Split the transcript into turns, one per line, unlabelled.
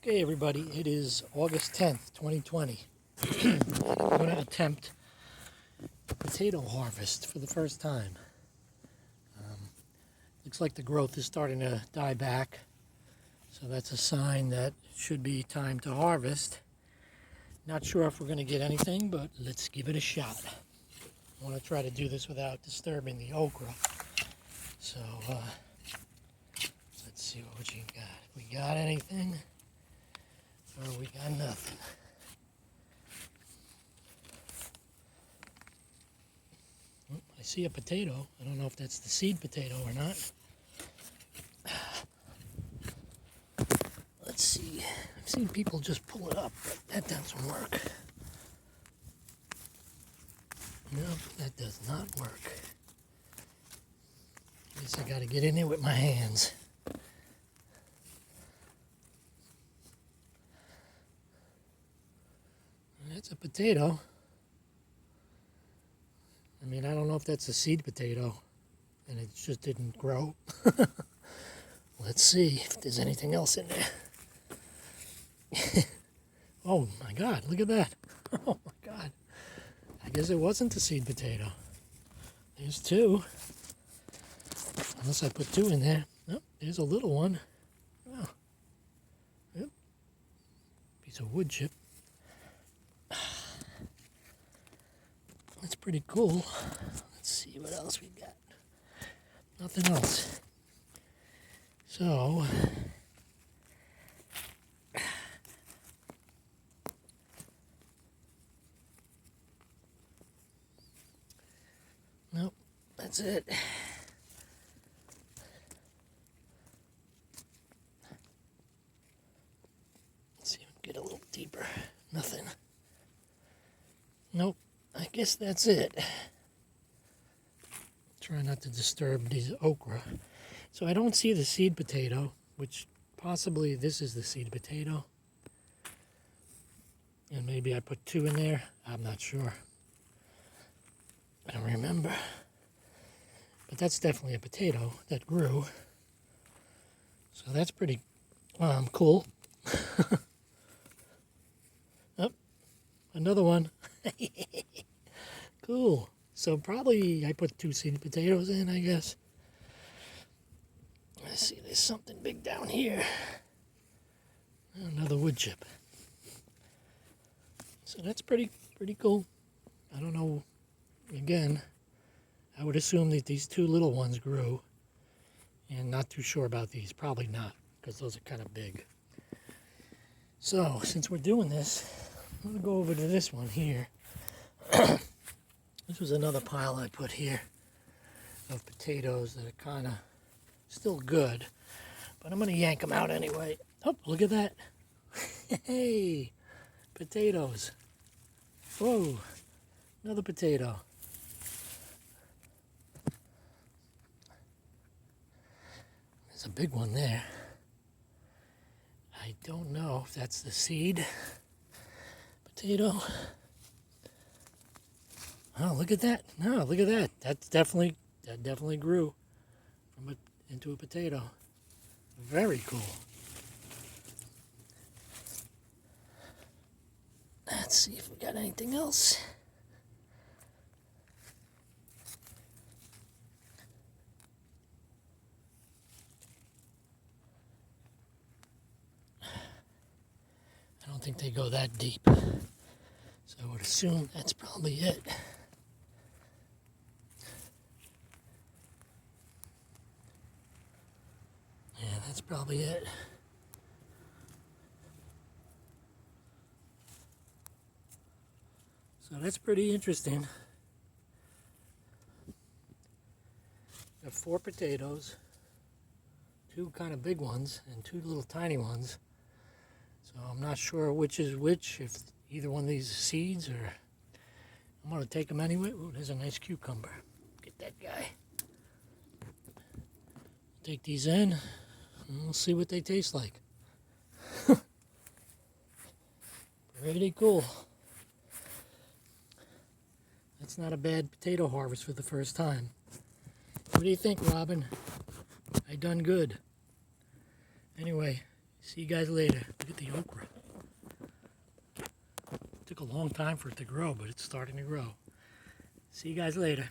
Okay, everybody, it is August 10th, 2020. I'm going to attempt potato harvest for the first time. Looks like the growth is starting to die back, so that's a sign that it should be time to harvest. Not sure if we're going to get anything, but let's give it a shot. I want to try to do this without disturbing the okra. So, let's see what we got. We got anything? Or we got nothing? I see a potato. I don't know if that's the seed potato or not. Let's see. I've seen people just pull it up, but that doesn't work. No, that does not work. Guess I gotta get in there with my hands. That's a potato. I mean, I don't know if that's a seed potato and it just didn't grow. Let's see if there's anything else in there. Oh my God, look at that. Oh my God. I guess it wasn't a seed potato. There's two. Unless I put two in there. Oh, there's a little one. Oh. Yep. Piece of wood chip. That's pretty cool. Let's see what else we got. Nothing else. So, nope, that's it. Let's see if we can get a little deeper. Nothing. Nope, I guess that's it. Try not to disturb these okra. So I don't see the seed potato, which possibly this is the seed potato. And maybe I put two in there. I'm not sure. I don't remember. But that's definitely a potato that grew. So that's pretty cool. Oh, another one. Cool. So probably I put two seed potatoes in, I guess. Let's see, there's something big down here. Another wood chip. So that's pretty cool. I don't know. Again, I would assume that these two little ones grew, and not too sure about these. Probably not, because those are kind of big. So since we're doing this, I'm going to go over to this one here. This was another pile I put here of potatoes that are kind of still good, but I'm going to yank them out anyway. Oh, look at that. Hey, potatoes. Whoa, another potato. There's a big one there. I don't know if that's the seed potato. Oh, look at that. No, look at that. That definitely grew from into a potato. Very cool. Let's see if we got anything else. I don't think they go that deep. So I would assume that's probably it. Yeah, that's probably it. So that's pretty interesting. Got 4 potatoes, 2 kind of big ones, and 2 little tiny ones. So I'm not sure which is which, if either one of these is seeds, or I'm going to take them anyway. Ooh, there's a nice cucumber. Get that guy. Take these in, and we'll see what they taste like. Pretty cool. That's not a bad potato harvest for the first time. What do you think, Robin? I done good. Anyway, See you guys later. Look at the okra. Took a long time for it to grow, but it's starting to grow. See you guys later.